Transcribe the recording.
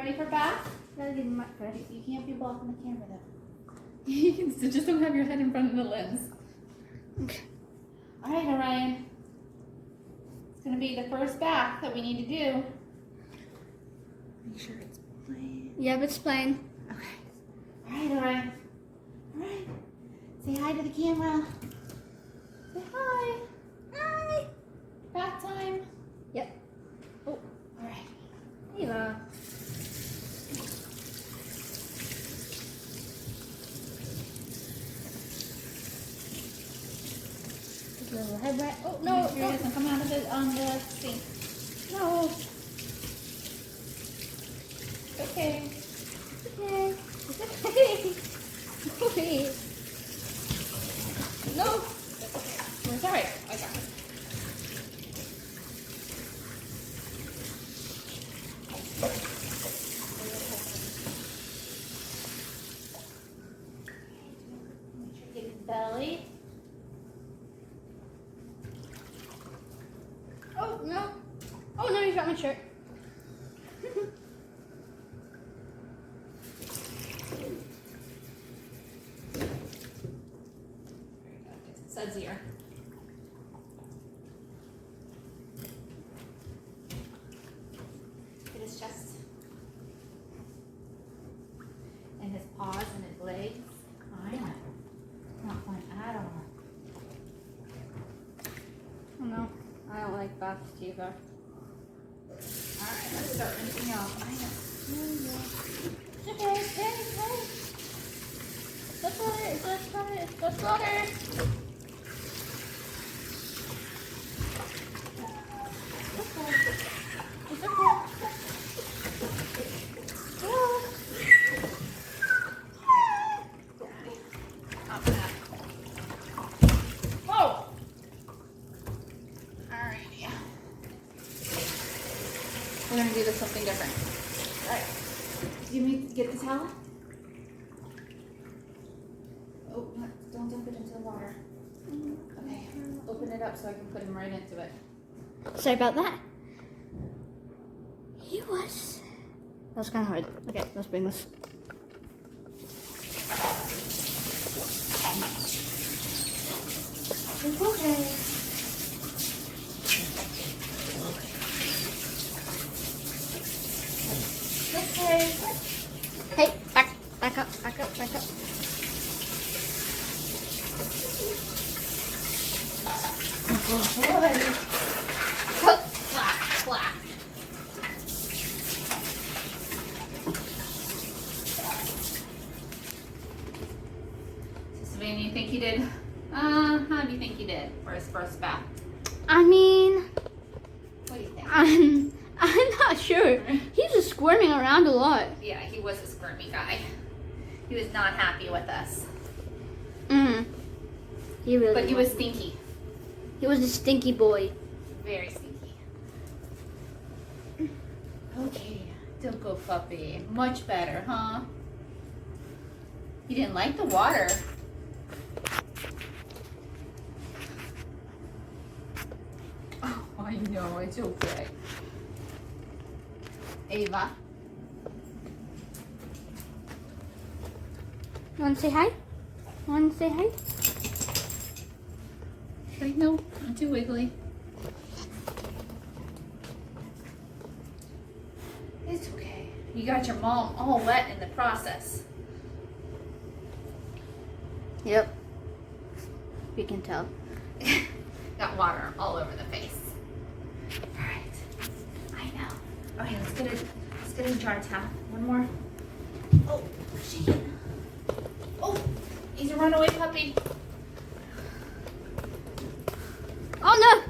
ready for bath? Gotta get my ready. You can't be blocking the camera though. You can just don't have your head in front of the lens. Okay. Alright, Orion. It's gonna be the first bath that we need to do. Make sure it's playing. Yep, it's playing. Okay. Alright, Orion. Alright. Say hi to the camera. Say hi. Hi. Bath time. Yep. Oh, alright. Eva. Little head wet. Oh no! Make sure it doesn't come out of it on the sink. No! Okay. Okay. It's okay. Okay. No. That's okay. It's alright. I got it. Make sure you get his belly. Oh no! Oh no! You got my shirt. Sudzier. Get his chest. And his paws and his legs. Fine. Not fine at all. Oh no! I don't like baths either. Alright, let's start rinsing off. I know. It's okay. Hey, hey. Let's water. Let's water. Let's water. It's okay. Oh. Whoa! Alright, yeah. We're gonna do this something different. Alright. You need to get the towel? Oh, don't dump it into the water. Okay. Open it up so I can put him right into it. Sorry about that. That was kind of hard. Okay, let's bring this. It's okay. Okay. Hey, back up. Good. Flat. So Savannah, you think he did? How do you think he did for his first bath? I mean, What do you think? I'm not sure. He's just squirming around a lot. Yeah, he was a squirmy guy. He was not happy with us. He really. But he was stinky. He was a stinky boy. Very stinky. Okay, don't go puppy. Much better, huh? He didn't like the water. Oh, I know, it's okay. Ava. You want to say hi? I know, I'm too wiggly. It's okay. You got your mom all wet in the process. Yep. We can tell. Got water all over the face. Alright. I know. Okay, let's get a jar towel. One more. Oh, she. Oh, he's a runaway puppy. Oh no!